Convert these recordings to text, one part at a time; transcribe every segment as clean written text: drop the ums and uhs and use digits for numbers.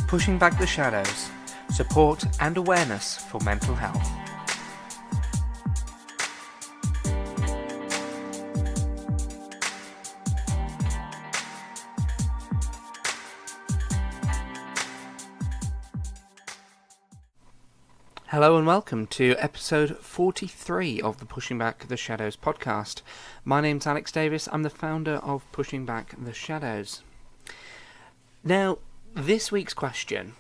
Pushing Back the Shadows, support and awareness for mental health. Hello and welcome to episode 43 of the Pushing Back the Shadows podcast. My name's Alex Davis, I'm the founder of Pushing Back the Shadows. Now, this week's question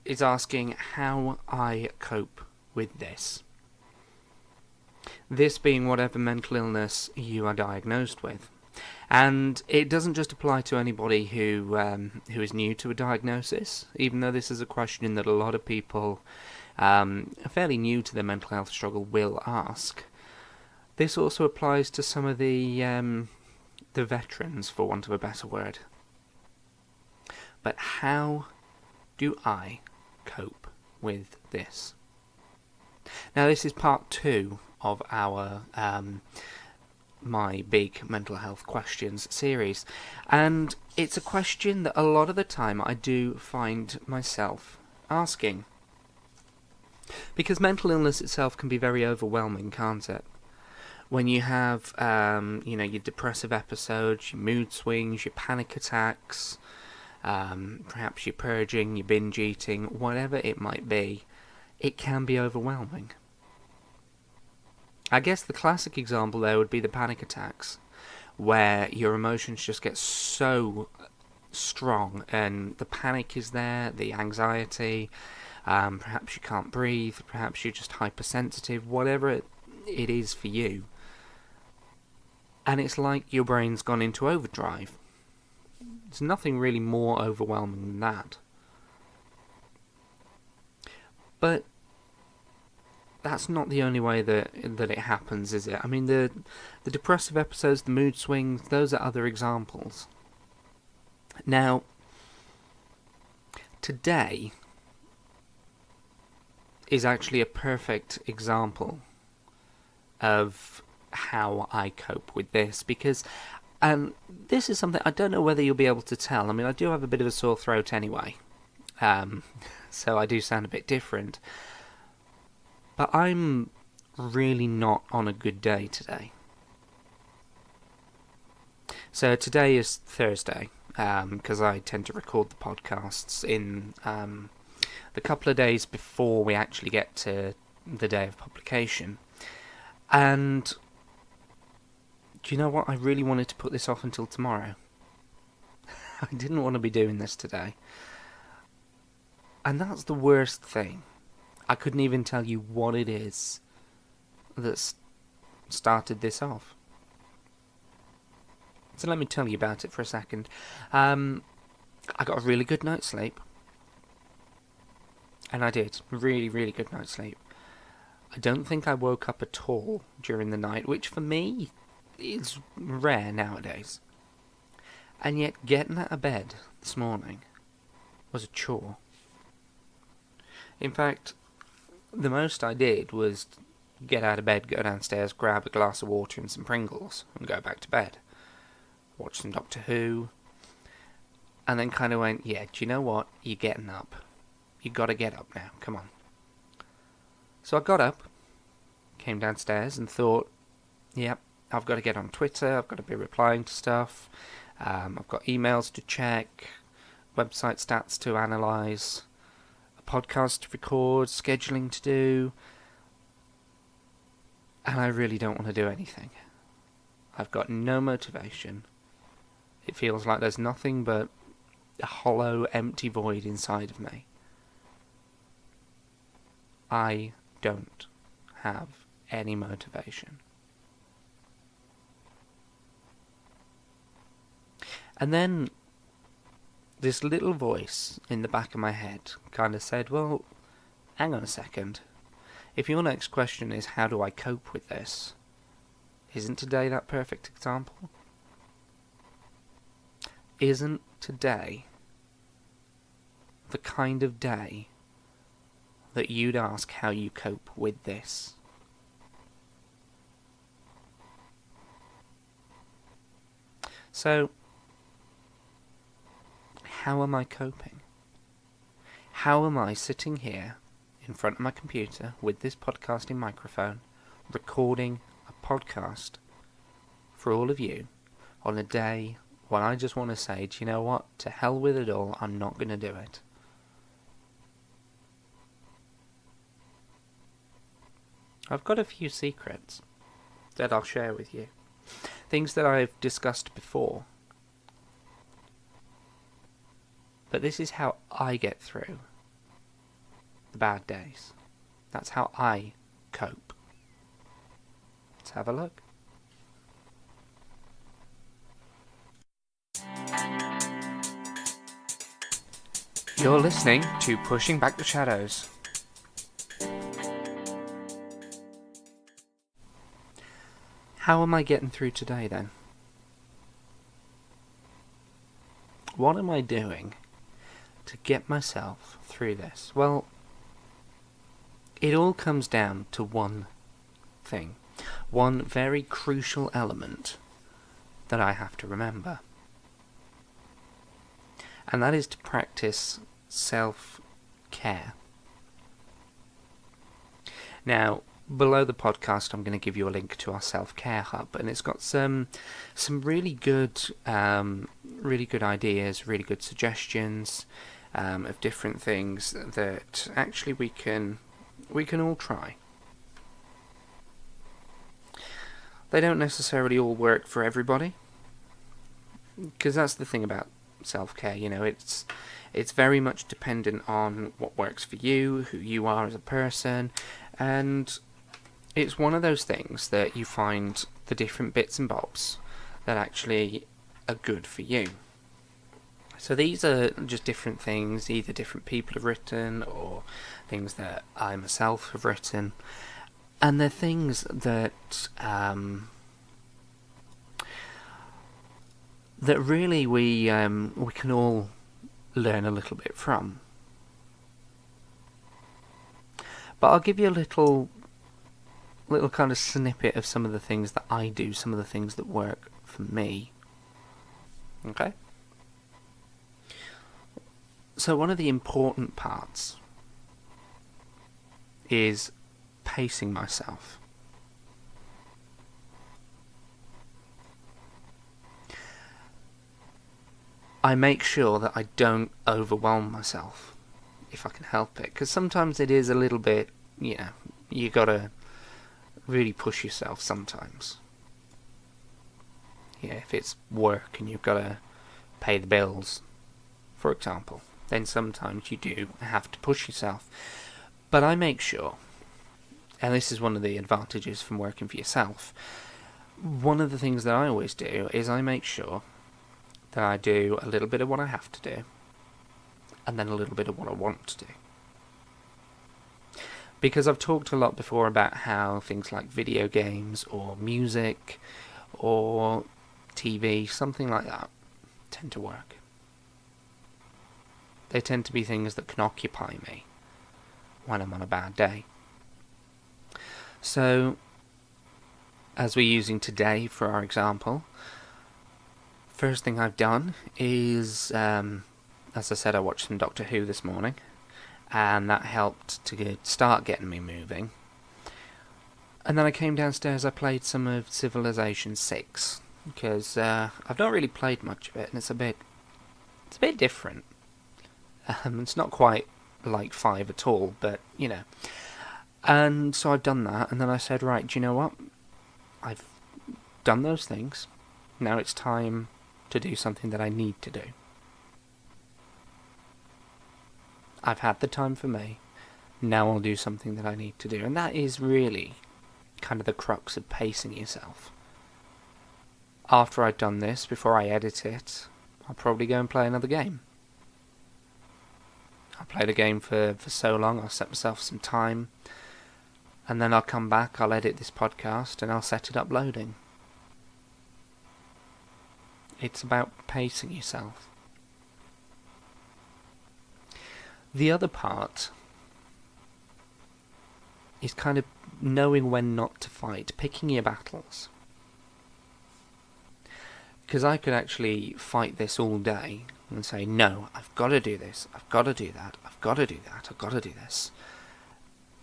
is asking how I cope with this. This being whatever mental illness you are diagnosed with. And it doesn't just apply to anybody who is new to a diagnosis, even though this is a question that a lot of people fairly new to their mental health struggle will ask. This also applies to some of the veterans, for want of a better word. But how do I cope with this? Now, this is part 2 of our my big mental health questions series, and it's a question that a lot of the time I do find myself asking. Because mental illness itself can be very overwhelming, can't it? When you have, your depressive episodes, your mood swings, your panic attacks, perhaps your purging, your binge eating, whatever it might be, it can be overwhelming. I guess the classic example there would be the panic attacks, where your emotions just get so strong, and the panic is there, the anxiety. Perhaps you can't breathe, perhaps you're just hypersensitive, whatever it is for you. And it's like your brain's gone into overdrive. There's nothing really more overwhelming than that. But that's not the only way that it happens, is it? I mean, the depressive episodes, the mood swings, those are other examples. Now, today is actually a perfect example of how I cope with this, because this is something I don't know whether you'll be able to tell. I mean, I do have a bit of a sore throat anyway, so I do sound a bit different, but I'm really not on a good day today. So today is Thursday, because I tend to record the podcasts in the couple of days before we actually get to the day of publication. And do you know what? I really wanted to put this off until tomorrow. I didn't want to be doing this today. And that's the worst thing. I couldn't even tell you what it is that started this off. So let me tell you about it for a second. I got a really good night's sleep. And I did. Really, really good night's sleep. I don't think I woke up at all during the night, which for me is rare nowadays. And yet getting out of bed this morning was a chore. In fact, the most I did was get out of bed, go downstairs, grab a glass of water and some Pringles, and go back to bed. Watch some Doctor Who. And then kind of went, yeah, do you know what? You're getting up. You gotta get up now, come on. So I got up, came downstairs and thought, yep, I've got to get on Twitter, I've got to be replying to stuff, I've got emails to check, website stats to analyse, a podcast to record, scheduling to do, and I really don't want to do anything. I've got no motivation. It feels like there's nothing but a hollow, empty void inside of me. I don't have any motivation. And then this little voice in the back of my head kind of said, well, hang on a second. If your next question is, how do I cope with this? Isn't today that perfect example? Isn't today the kind of day that you'd ask how you cope with this? So, how am I coping? how am I sitting here in front of my computer with this podcasting microphone, recording a podcast for all of you on a day when I just want to say, do you know what? To hell with it all, I'm not going to do it. I've got a few secrets that I'll share with you. Things that I've discussed before. But this is how I get through the bad days. That's how I cope. Let's have a look. You're listening to Pushing Back the Shadows. How am I getting through today then? What am I doing to get myself through this? Well, it all comes down to one thing. One very crucial element that I have to remember. And that is to practice self-care. Now, below the podcast, I'm going to give you a link to our self-care hub, and it's got some really good ideas, really good suggestions of different things that actually we can all try. They don't necessarily all work for everybody, because that's the thing about self-care. You know, it's very much dependent on what works for you, who you are as a person, and it's one of those things that you find the different bits and bobs that actually are good for you. So these are just different things, either different people have written or things that I myself have written. And they're things that that really we can all learn a little bit from. But I'll give you a little kind of snippet of some of the things that I do, some of the things that work for me. Okay? So one of the important parts is pacing myself. I make sure that I don't overwhelm myself, if I can help it, because sometimes it is a little bit, you gotta really push yourself sometimes. Yeah, if it's work and you've gotta pay the bills, for example, then sometimes you do have to push yourself. But I make sure, and this is one of the advantages from working for yourself, one of the things that I always do is I make sure that I do a little bit of what I have to do, and then a little bit of what I want to do. Because I've talked a lot before about how things like video games or music or TV, something like that, tend to work. They tend to be things that can occupy me when I'm on a bad day. So, as we're using today for our example, first thing I've done is, as I said, I watched some Doctor Who this morning, and that helped to start getting me moving. And then I came downstairs, I played some of Civilization 6, because I've not really played much of it, and it's a bit different. It's not quite like 5 at all, but, And so I've done that, and then I said, right, do you know what? I've done those things. Now it's time to do something that I need to do. I've had the time for me. Now I'll do something that I need to do. And that is really kind of the crux of pacing yourself. After I've done this, before I edit it, I'll probably go and play another game. I'll play the game for so long, I'll set myself some time, and then I'll come back, I'll edit this podcast, and I'll set it uploading. It's about pacing yourself. The other part is kind of knowing when not to fight, picking your battles. Because I could actually fight this all day and say, no, I've got to do this, I've got to do that, I've got to do that, I've got to do this.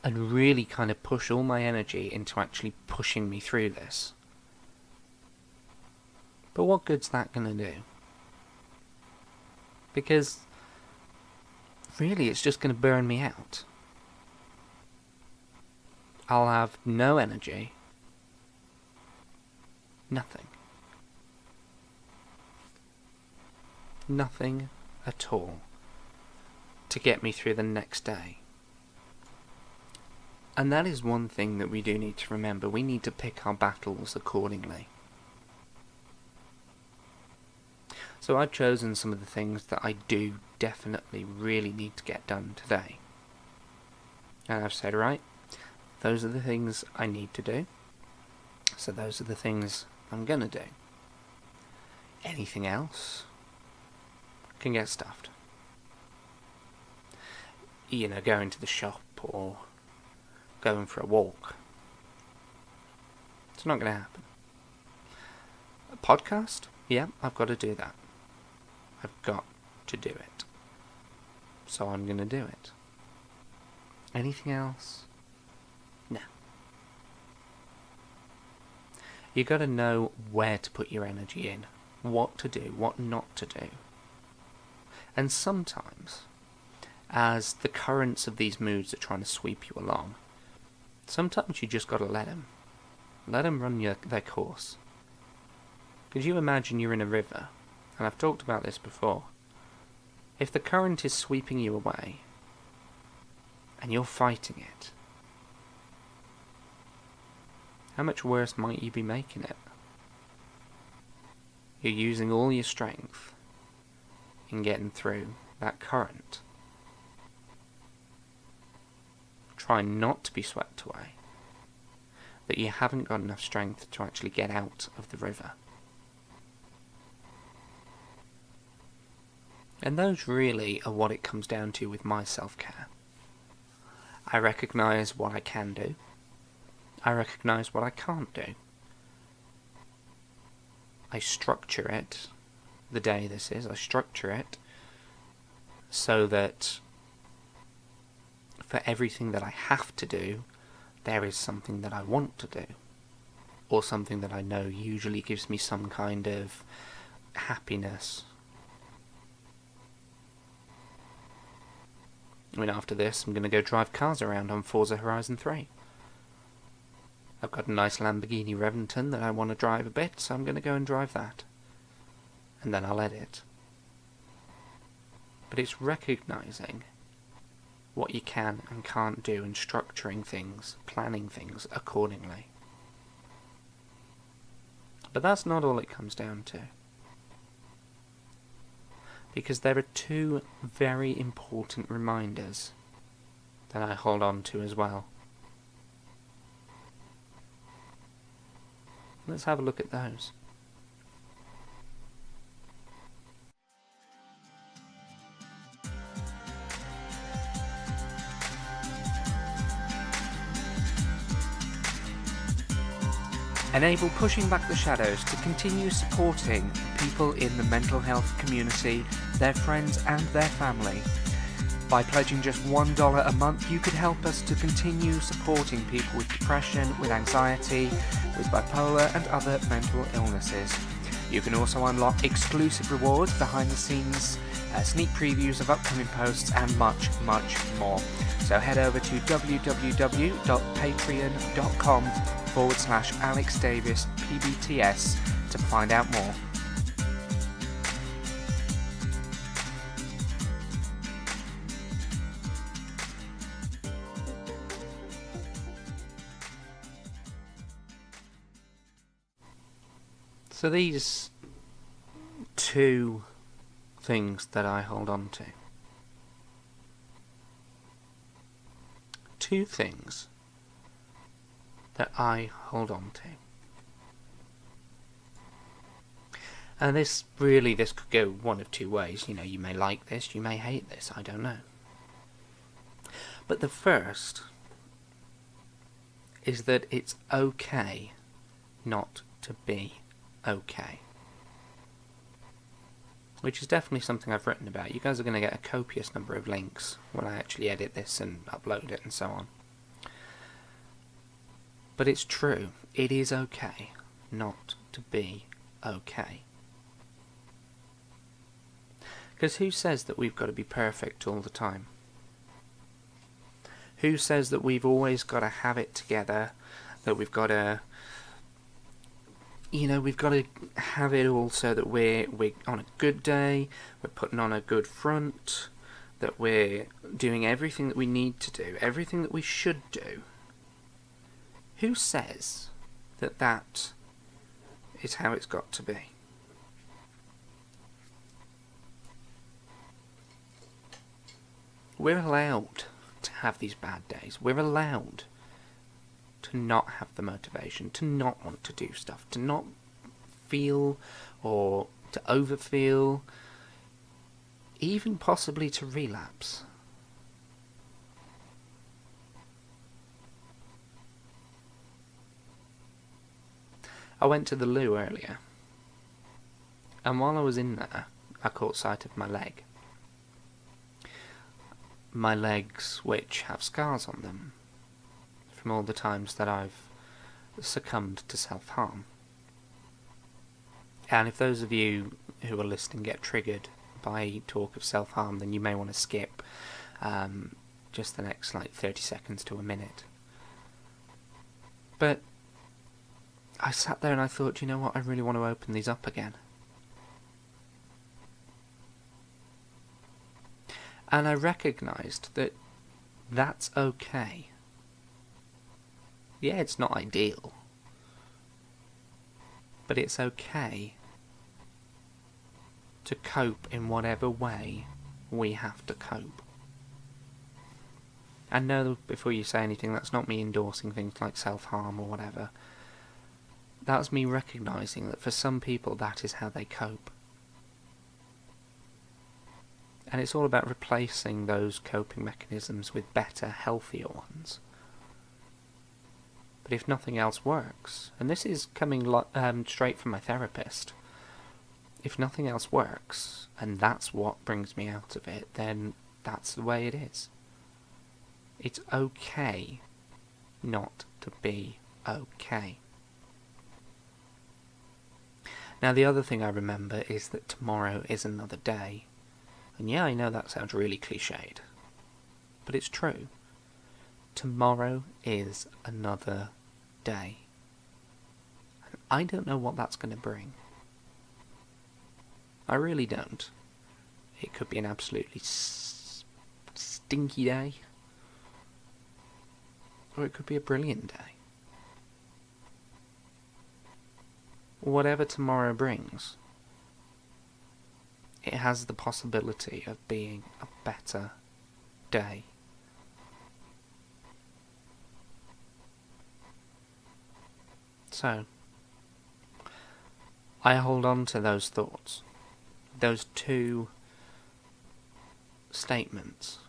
And really kind of push all my energy into actually pushing me through this. But what good's that going to do? Because really it's just going to burn me out. I'll have no energy. Nothing. Nothing at all to get me through the next day. And that is one thing that we do need to remember. We need to pick our battles accordingly. So I've chosen some of the things that I do definitely really need to get done today. And I've said, right, those are the things I need to do. So those are the things I'm going to do. Anything else can get stuffed. You know, going to the shop or going for a walk. It's not going to happen. A podcast? Yeah, I've got to do that. I've got to do it. So I'm going to do it. Anything else? No. You got to know where to put your energy in, what to do, what not to do. And sometimes, as the currents of these moods are trying to sweep you along, sometimes you just got to let them. Let them run their course. Could you imagine you're in a river, and I've talked about this before. If the current is sweeping you away, and you're fighting it, how much worse might you be making it? You're using all your strength in getting through that current. Trying not to be swept away, but you haven't got enough strength to actually get out of the river. And those really are what it comes down to with my self-care. I recognise what I can do. I recognise what I can't do. I structure it, the day this is, I structure it so that for everything that I have to do, there is something that I want to do. Or something that I know usually gives me some kind of happiness. I mean, after this, I'm going to go drive cars around on Forza Horizon 3. I've got a nice Lamborghini Reventon that I want to drive a bit, so I'm going to go and drive that. And then I'll edit. But it's recognising what you can and can't do and structuring things, planning things accordingly. But that's not all it comes down to. Because there are two very important reminders that I hold on to as well. Let's have a look at those. Enable Pushing Back the Shadows to continue supporting people in the mental health community, their friends and their family. By pledging just $1 a month, you could help us to continue supporting people with depression, with anxiety, with bipolar and other mental illnesses. You can also unlock exclusive rewards, behind the scenes, sneak previews of upcoming posts and much, much more. So head over to www.patreon.com/AlexDavisPBTS to find out more. So these two things that I hold on to. Two things that I hold on to. And this could go one of two ways. You know, you may like this, you may hate this, I don't know. But the first is that it's okay not to be okay. which is definitely something I've written about. You guys are going to get a copious number of links when I actually edit this and upload it and so on. But it's true, it is okay not to be okay. Because who says that we've got to be perfect all the time? Who says that we've always got to have it together, that we've got to, we've got to have it all so that we're on a good day, we're putting on a good front, that we're doing everything that we need to do, everything that we should do? Who says that that is how it's got to be? We're allowed to have these bad days. We're allowed to not have the motivation, to not want to do stuff, to not feel or to overfeel, even possibly to relapse. I went to the loo earlier, and while I was in there, I caught sight of my leg. My legs, which have scars on them, from all the times that I've succumbed to self-harm. And if those of you who are listening get triggered by talk of self-harm, then you may want to skip just the next 30 seconds to a minute. But I sat there and I thought, you know what, I really want to open these up again. And I recognised that that's okay. Yeah, it's not ideal, but it's okay to cope in whatever way we have to cope. And no, before you say anything, that's not me endorsing things like self-harm or whatever. That's me recognising that for some people that is how they cope. And it's all about replacing those coping mechanisms with better, healthier ones. But if nothing else works, and this is coming straight from my therapist, if nothing else works, and that's what brings me out of it, then that's the way it is. It's okay not to be okay. Now the other thing I remember is that tomorrow is another day. And yeah, I know that sounds really cliched, but it's true. Tomorrow is another day. And I don't know what that's going to bring. I really don't. It could be an absolutely stinky day, or it could be a brilliant day. Whatever tomorrow brings, it has the possibility of being a better day. So, I hold on to those thoughts, those two statements,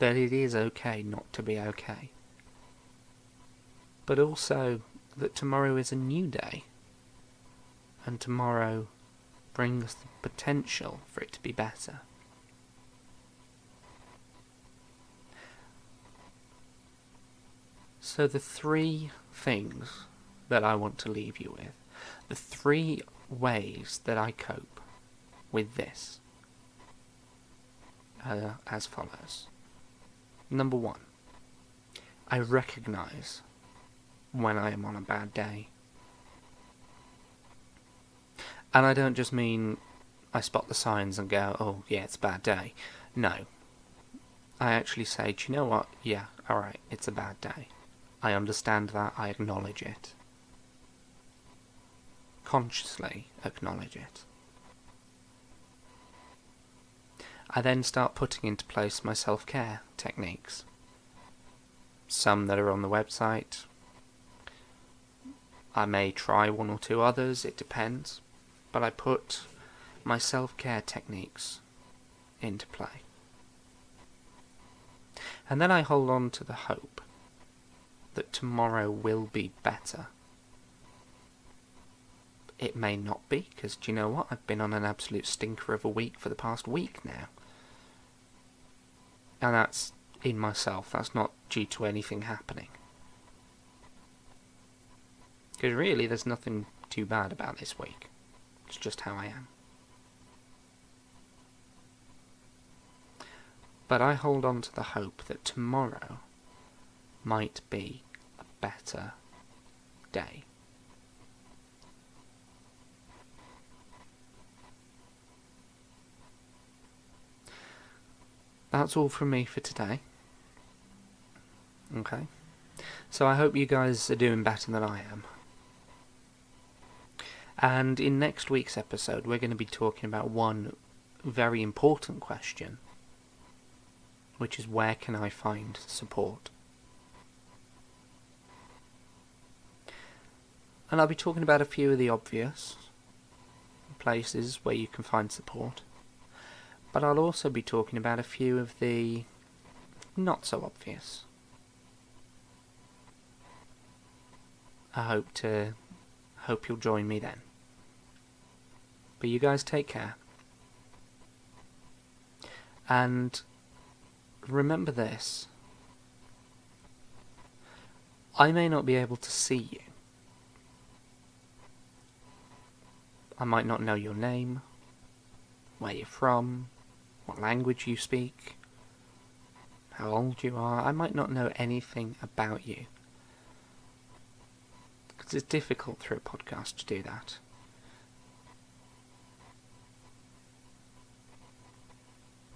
that it is okay not to be okay, but also that tomorrow is a new day, and tomorrow brings the potential for it to be better. So the three things that I want to leave you with, the three ways that I cope with this, are as follows. Number one, I recognise when I am on a bad day. And I don't just mean I spot the signs and go, oh yeah, it's a bad day. No. I actually say, do you know what? Yeah, alright, it's a bad day. I understand that, I acknowledge it. Consciously acknowledge it. I then start putting into place my self-care techniques. Some that are on the website. I may try one or two others, it depends. But I put my self-care techniques into play. And then I hold on to the hope that tomorrow will be better. it may not be, because do you know what? I've been on an absolute stinker of a week for the past week now. And that's in myself, that's not due to anything happening. Because really, there's nothing too bad about this week. It's just how I am. But I hold on to the hope that tomorrow might be a better day. That's all from me for today. Okay. So I hope you guys are doing better than I am. And in next week's episode, we're going to be talking about one very important question, which is, where can I find support? And I'll be talking about a few of the obvious places where you can find support. But I'll also be talking about a few of the not so obvious. I hope you'll join me then. But you guys take care. And remember this. I may not be able to see you. I might not know your name, where you're from, what language you speak, how old you are. I might not know anything about you. Because it's difficult through a podcast to do that.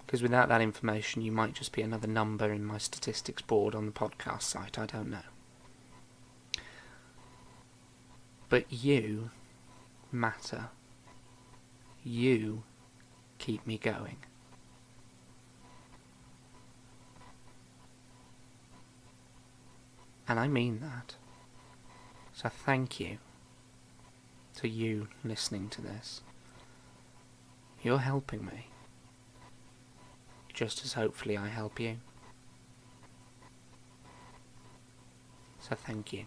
Because without that information, you might just be another number in my statistics board on the podcast site. I don't know. But you matter. You keep me going. And I mean that. So thank you to you listening to this. You're helping me, just as hopefully I help you. So thank you.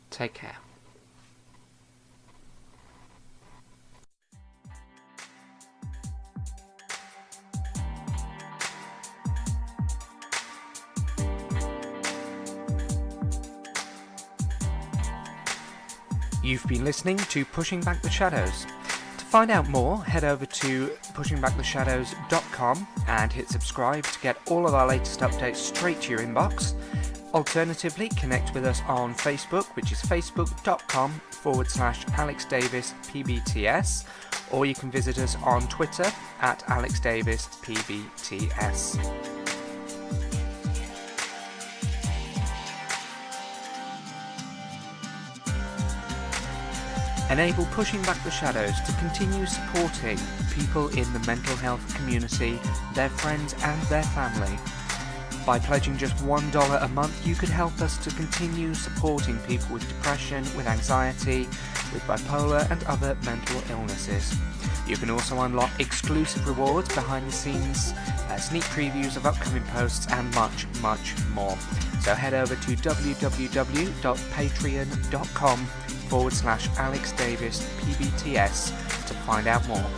Take care. You've been listening to Pushing Back the Shadows. To find out more, head over to pushingbacktheshadows.com and hit subscribe to get all of our latest updates straight to your inbox. Alternatively, connect with us on Facebook, which is facebook.com/AlexDavisPBTS, or you can visit us on Twitter @AlexDavisPBTS. Enable Pushing Back the Shadows to continue supporting people in the mental health community, their friends and their family. By pledging just $1 a month, you could help us to continue supporting people with depression, with anxiety, with bipolar and other mental illnesses. You can also unlock exclusive rewards, behind the scenes, sneak previews of upcoming posts and much, much more. So head over to www.patreon.com/AlexDavisPBTS to find out more.